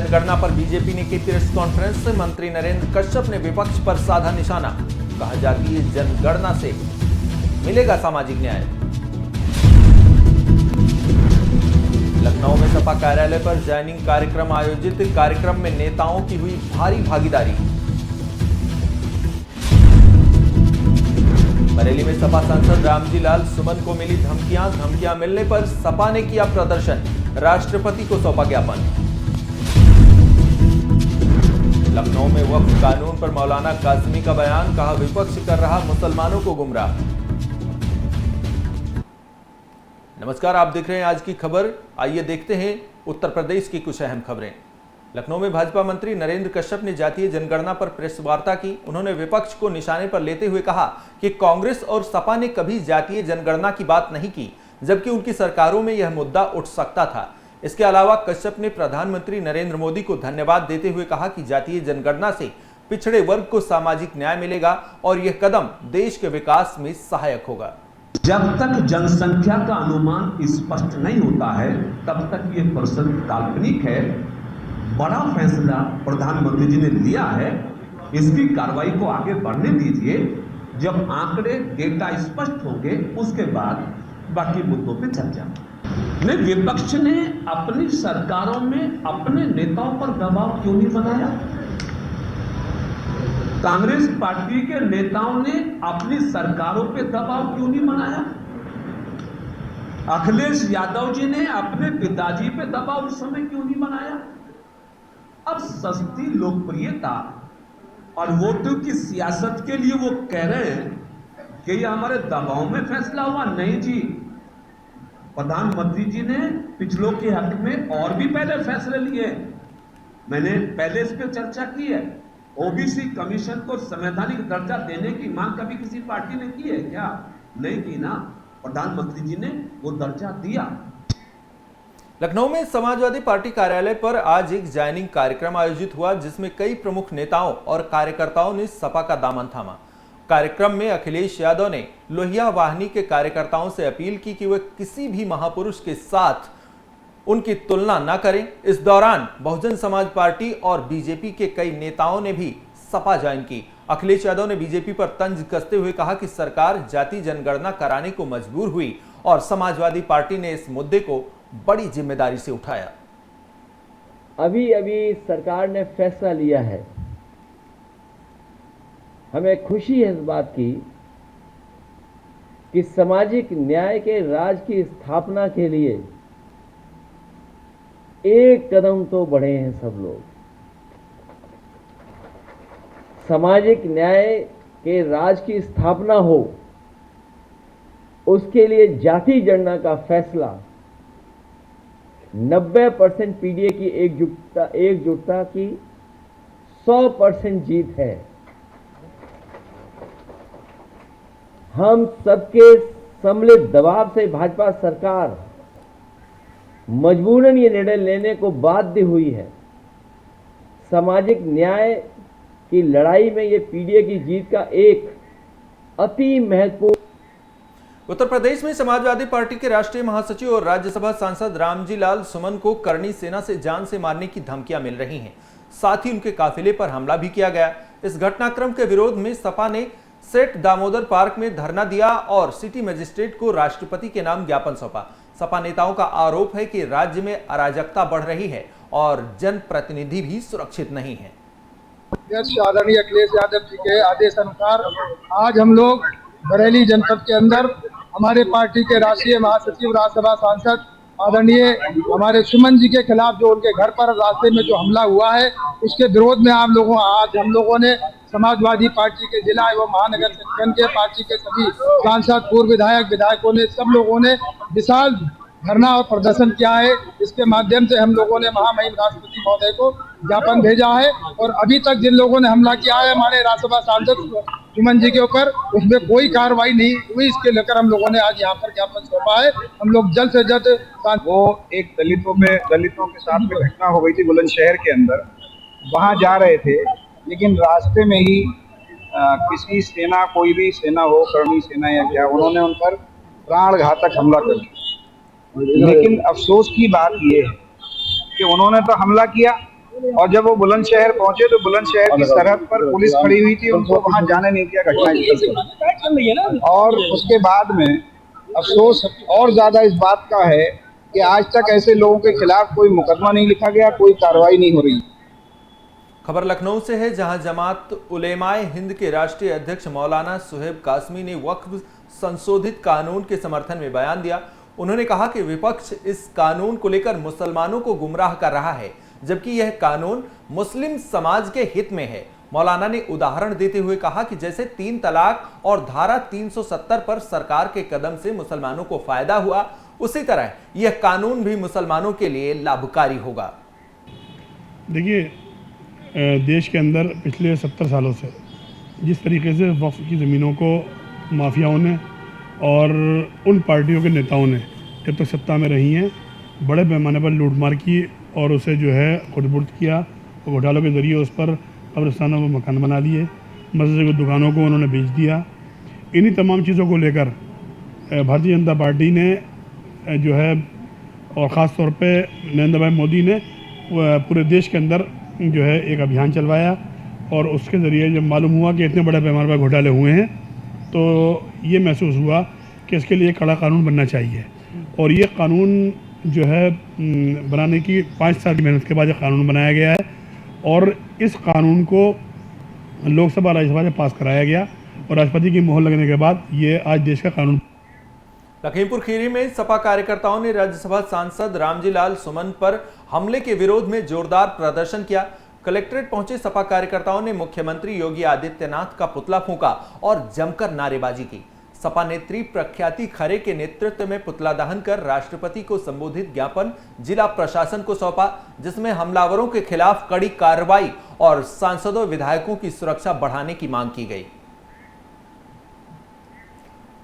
जनगणना पर बीजेपी ने की प्रेस कॉन्फ्रेंस। मंत्री नरेंद्र कश्यप ने विपक्ष पर साधा निशाना, कहा जातीय जनगणना से मिलेगा सामाजिक न्याय। लखनऊ में सपा कार्यालय पर ज्वाइनिंग कार्यक्रम आयोजित, कार्यक्रम में नेताओं की हुई भारी भागीदारी। बरेली में सपा सांसद रामजी लाल सुमन को मिली धमकियां मिलने पर सपा ने किया प्रदर्शन, राष्ट्रपति को सौंपा ज्ञापन। लखनऊ में वक्फ कानून पर मौलाना कासमी का बयान, कहा विपक्ष कर रहा मुसलमानों को गुमराह। नमस्कार, आप देख रहे हैं आज की खबर। आइए देखते हैं उत्तर प्रदेश की कुछ अहम खबरें। लखनऊ में भाजपा मंत्री नरेंद्र कश्यप ने जातीय जनगणना पर प्रेस वार्ता की। उन्होंने विपक्ष को निशाने पर लेते हुए कहा कि कांग्रेस और सपा ने कभी जातीय जनगणना की बात नहीं की, जबकि उनकी सरकारों में यह मुद्दा उठ सकता था। इसके अलावा कश्यप ने प्रधानमंत्री नरेंद्र मोदी को धन्यवाद देते हुए कहा कि जातीय जनगणना से पिछड़े वर्ग को सामाजिक न्याय मिलेगा और यह कदम देश के विकास में सहायक होगा। जब तक जनसंख्या का अनुमान स्पष्ट नहीं होता है तब तक ये प्रश्न काल्पनिक है। बड़ा फैसला प्रधानमंत्री जी ने लिया है, इसकी कार्रवाई को आगे बढ़ने दीजिए। जब आंकड़े डेटा स्पष्ट होंगे उसके बाद बाकी मुद्दों पे चर्चा। नहीं, विपक्ष ने अपनी सरकारों में अपने नेताओं पर दबाव क्यों नहीं बनाया? कांग्रेस पार्टी के नेताओं ने अपनी सरकारों पे दबाव क्यों नहीं बनाया? अखिलेश यादव जी ने अपने पिताजी पे दबाव उस समय क्यों नहीं बनाया? अब सस्ती लोकप्रियता और वोटों की सियासत के लिए वो कह रहे हैं कि ये हमारे दबाव में फैसला हुआ। नहीं जी, प्रधानमंत्री जी ने पिछलों के हक में और भी पहले फैसले लिए। मैंने पहले इस पर चर्चा की है। ओबीसी कमीशन को संवैधानिक दर्जा देने की मांग कभी किसी पार्टी ने की है क्या? नहीं की ना। प्रधानमंत्री जी ने वो दर्जा दिया। लखनऊ में समाजवादी पार्टी कार्यालय पर आज एक ज्वाइनिंग कार्यक्रम आयोजित हुआ, जिसमें कई प्रमुख नेताओं और कार्यकर्ताओं ने सपा का दामन थामा। कार्यक्रम में अखिलेश यादव ने लोहिया वाहिनी के कार्यकर्ताओं से अपील की कि वे किसी भी महापुरुष के साथ उनकी तुलना न करें। इस दौरान बहुजन समाज पार्टी और बीजेपी के कई नेताओं ने भी सपा ज्वाइन की। अखिलेश यादव ने बीजेपी पर तंज कसते हुए कहा कि सरकार जाति जनगणना कराने को मजबूर हुई और समाजवादी पार्टी ने इस मुद्दे को बड़ी जिम्मेदारी से उठाया। अभी अभी सरकार ने फैसला लिया है, हमें खुशी है इस बात की कि सामाजिक न्याय के राज की स्थापना के लिए एक कदम तो बढ़े हैं सब लोग। सामाजिक न्याय के राज की स्थापना हो, उसके लिए जाति जनगणना का फैसला 90% पीडीए की एकजुटता की 100% जीत है। हम सबके सम्मिलित दबाव से भाजपा सरकार मजबूरन ये निर्णय लेने को बाध्य हुई है। सामाजिक न्याय की लड़ाई में ये पीडीए की जीत का एक अति महत्वपूर्ण। उत्तर प्रदेश में समाजवादी पार्टी के राष्ट्रीय महासचिव और राज्यसभा सांसद रामजी लाल सुमन को करनी सेना से जान से मारने की धमकियां मिल रही हैं। साथ ही उनके काफिले पर हमला भी किया गया। इस घटनाक्रम के विरोध में सपा ने सेठ दामोदर पार्क में धरना दिया और सिटी मजिस्ट्रेट को राष्ट्रपति के नाम ज्ञापन सौंपा। सपा नेताओं का आरोप है कि राज्य में अराजकता बढ़ रही है और जनप्रतिनिधि भी सुरक्षित नहीं है। आदरणीय अखिलेश यादव जी के आदेश अनुसार आज हम लोग बरेली जनपद के अंदर हमारे पार्टी के राष्ट्रीय महासचिव राज्यसभा सांसद आदरणीय हमारे सुमन जी के खिलाफ जो उनके घर पर रास्ते में जो हमला हुआ है, उसके विरोध में आज हम लोगों ने समाजवादी पार्टी के जिला एवं महानगर संगठन के पार्टी के सभी सांसद, पूर्व विधायकों ने, सब लोगों ने विशाल धरना और प्रदर्शन किया है। इसके माध्यम से हम लोगों ने महामहिम राष्ट्रपति महोदय को ज्ञापन भेजा है और अभी तक जिन लोगों ने हमला किया है हमारे राज्यसभा सांसद सुमन जी के ऊपर, उसमें कोई कार्रवाई नहीं हुई। इसके लेकर हम लोगों ने आज यहाँ पर ज्ञापन सौंपा है। हम लोग जल्द से जल्द। वो एक दलितों के साथ में घटना हो गई थी बुलंदशहर के अंदर। वहाँ जा रहे थे, लेकिन रास्ते में ही किसी सेना, कोई भी सेना हो, करनी सेना या क्या, उन्होंने उन पर प्राण घातक हमला कर दिया। लेकिन अफसोस की बात ये है कि उन्होंने तो हमला किया, और जब वो बुलंदशहर पहुंचे तो बुलंदशहर की सरहद पर पुलिस खड़ी हुई थी, उनको वहां जाने नहीं दिया घटना। और उसके बाद में अफसोस और ज्यादा इस बात का है कि आज तक ऐसे लोगों के खिलाफ कोई मुकदमा नहीं लिखा गया, कोई कार्रवाई नहीं हो रही। खबर लखनऊ से है, जहां जमात उलेमाए हिंद के राष्ट्रीय अध्यक्ष मौलाना सुहेब कासमी ने वक्फ संशोधित कानून के समर्थन में बयान दिया। उन्होंने कहा कि विपक्ष इस कानून को लेकर मुसलमानों को गुमराह कर रहा है, जबकि यह कानून मुस्लिम समाज के हित में है। मौलाना ने उदाहरण देते हुए कहा कि जैसे 3 तलाक और धारा 370 पर सरकार के कदम से मुसलमानों को फायदा हुआ, उसी तरह यह कानून भी मुसलमानों के लिए लाभकारी होगा। देखिए, देश के अंदर पिछले 70 सालों से जिस तरीके से वक्फ की ज़मीनों को माफियाओं ने और उन पार्टियों के नेताओं ने जब तक सत्ता में रही हैं बड़े पैमाने पर लूटमार की और उसे जो है खुर्द-बुर्द किया और घोटालों के ज़रिए उस पर कब्रिस्तानों में मकान बना लिए, मस्जिद की दुकानों को उन्होंने बेच दिया। इन्हीं तमाम चीज़ों को लेकर भारतीय जनता पार्टी ने जो है और ख़ास तौर पे नरेंद्र भाई मोदी ने पूरे देश के अंदर जो है एक अभियान चलवाया और उसके ज़रिए जब मालूम हुआ कि इतने बड़े पैमाने पर घोटाले हुए हैं तो ये महसूस हुआ कि इसके लिए कड़ा कानून बनना चाहिए। और ये कानून जो है बनाने की 5 साल की मेहनत के बाद ये कानून बनाया गया है और इस कानून को लोकसभा राज्यसभा से पास कराया गया और राष्ट्रपति की मोहर लगने के बाद ये आज देश का कानून। लखीमपुर खीरी में सपा कार्यकर्ताओं ने राज्यसभा सांसद रामजी लाल सुमन पर हमले के विरोध में जोरदार प्रदर्शन किया। कलेक्ट्रेट पहुंचे सपा कार्यकर्ताओं ने मुख्यमंत्री योगी आदित्यनाथ का पुतला फूंका और जमकर नारेबाजी की। सपा नेत्री प्रख्याति खरे के नेतृत्व में पुतला दहन कर राष्ट्रपति को संबोधित ज्ञापन जिला प्रशासन को सौंपा, जिसमें हमलावरों के खिलाफ कड़ी कार्रवाई और सांसदों विधायकों की सुरक्षा बढ़ाने की मांग की गई।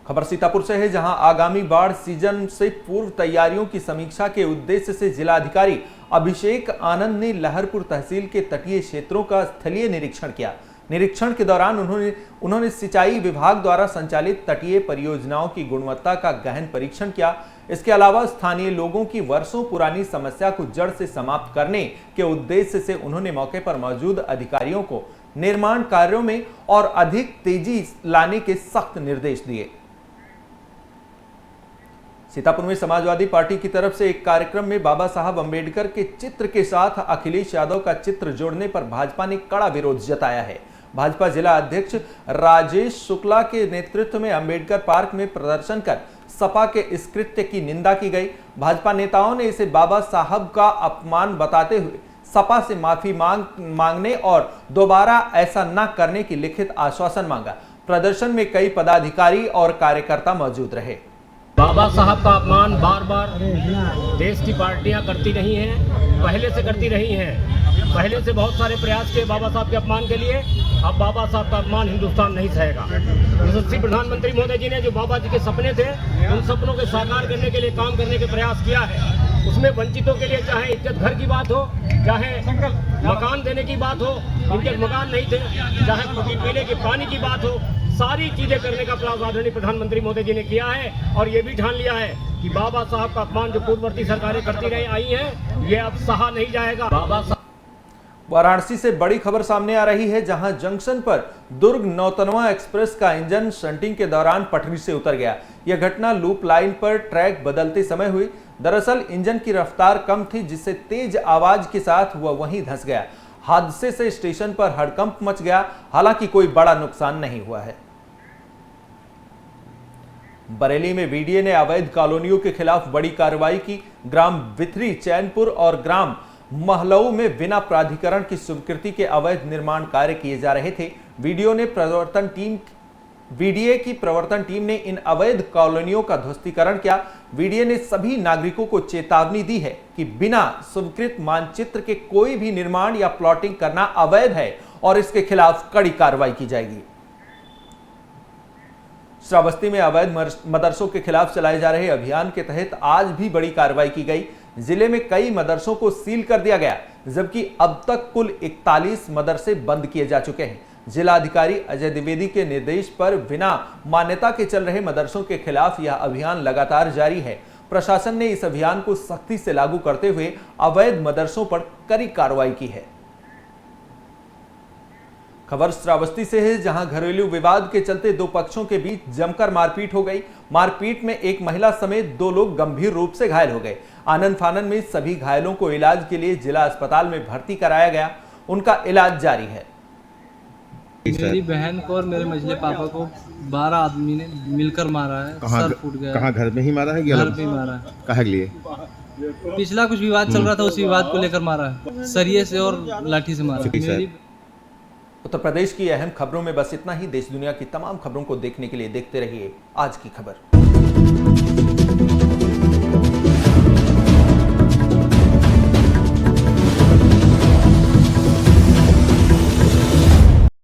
खबर सीतापुर से है, जहां आगामी बाढ़ सीजन से पूर्व तैयारियों की समीक्षा के उद्देश्य से जिलाधिकारी अभिषेक आनंद ने लहरपुर तहसील के तटीय क्षेत्रों का स्थलीय निरीक्षण किया। निरीक्षण के दौरान उन्होंने सिंचाई विभाग द्वारा संचालित तटीय परियोजनाओं की गुणवत्ता का गहन परीक्षण किया। इसके अलावा स्थानीय लोगों की वर्षों पुरानी समस्या को जड़ से समाप्त करने के उद्देश्य से उन्होंने मौके पर मौजूद अधिकारियों को निर्माण कार्यों में और अधिक तेजी लाने के सख्त निर्देश दिए। सीतापुर में समाजवादी पार्टी की तरफ से एक कार्यक्रम में बाबा साहब अंबेडकर के चित्र के साथ अखिलेश यादव का चित्र जोड़ने पर भाजपा ने कड़ा विरोध जताया है। भाजपा जिला अध्यक्ष राजेश शुक्ला के नेतृत्व में अंबेडकर पार्क में प्रदर्शन कर सपा के इस कृत्य की निंदा की गई। भाजपा नेताओं ने इसे बाबा साहब का अपमान बताते हुए सपा से माफी मांगने और दोबारा ऐसा न करने की लिखित आश्वासन मांगा। प्रदर्शन में कई पदाधिकारी और कार्यकर्ता मौजूद रहे। बाबा साहब का अपमान बार बार देश की पार्टियां करती रही हैं, पहले से करती रही हैं। पहले से बहुत सारे प्रयास किए बाबा साहब के अपमान के लिए। अब बाबा साहब का अपमान हिंदुस्तान नहीं सहेगा। यशस्वी प्रधानमंत्री महोदय जी ने जो बाबा जी के सपने थे, उन सपनों के साकार करने के लिए काम करने के प्रयास किया है। उसमें वंचितों के लिए चाहे इज्जत घर की बात हो, चाहे मकान देने की बात हो, इनके मकान नहीं थे, चाहे पीने के पानी की बात हो, सारी चीजें करने का प्रयास आदरणीय प्रधानमंत्री मोदी जी ने किया है। और ये भी ठान लिया है कि बाबा साहब का अपमान जो पूर्ववर्ती सरकारें करती रही आई हैं, ये अब सहा नहीं जाएगा। बाबा साहब। वाराणसी से बड़ी खबर सामने आ रही है, जहां जंक्शन पर दुर्ग नौतनवा एक्सप्रेस का इंजन शंटिंग के दौरान पटरी से उतर गया। यह घटना लूप लाइन पर ट्रैक बदलते समय हुई। दरअसल इंजन की रफ्तार कम थी, जिससे तेज आवाज के साथ वह वहीं धंस गया। हादसे से स्टेशन पर हड़कंप मच गया। हालांकि कोई बड़ा नुकसान नहीं हुआ है। बरेली में वीडीए ने अवैध कॉलोनियों के खिलाफ बड़ी कार्रवाई की। ग्राम विथरी, चैनपुर और ग्राम महलऊ में बिना प्राधिकरण की स्वीकृति के अवैध निर्माण कार्य किए जा रहे थे। वीडीए की प्रवर्तन टीम ने इन अवैध कॉलोनियों का ध्वस्तीकरण किया। वीडीए ने सभी नागरिकों को चेतावनी दी है कि बिना स्वीकृत मानचित्र के कोई भी निर्माण या प्लॉटिंग करना अवैध है और इसके खिलाफ कड़ी कार्रवाई की जाएगी। श्रावस्ती में अवैध मदरसों के खिलाफ चलाए जा रहे अभियान के तहत आज भी बड़ी कार्रवाई की गई। जिले में कई मदरसों को सील कर दिया गया, जबकि अब तक कुल 41 मदरसे बंद किए जा चुके हैं। जिलाधिकारी अजय द्विवेदी के निर्देश पर बिना मान्यता के चल रहे मदरसों के खिलाफ यह अभियान लगातार जारी है। प्रशासन ने इस अभियान को सख्ती से लागू करते हुए अवैध मदरसों पर कड़ी कार्रवाई की है। खबर श्रावस्ती से है, जहां घरेलू विवाद के चलते दो पक्षों के बीच जमकर मारपीट हो गई। मारपीट में एक महिला समेत 2 लोग गंभीर रूप से घायल हो गए। आनन फानन में सभी घायलों को इलाज के लिए जिला अस्पताल में भर्ती कराया गया। उनका इलाज जारी है। मेरी बहन को और मेरे मझले पापा को 12 आदमी ने मिलकर मारा है। सर फूट गया। कहाँ घर में ही मारा है? घर पे ही मारा है। कहाँ के लिए? पिछला कुछ विवाद चल रहा था, उस विवाद को लेकर मारा है। सरिये से और लाठी से मारा है। उत्तर प्रदेश की अहम खबरों में बस इतना ही। देश दुनिया की तमाम खबरों को देखने के लिए देखते रहिए आज की खबर।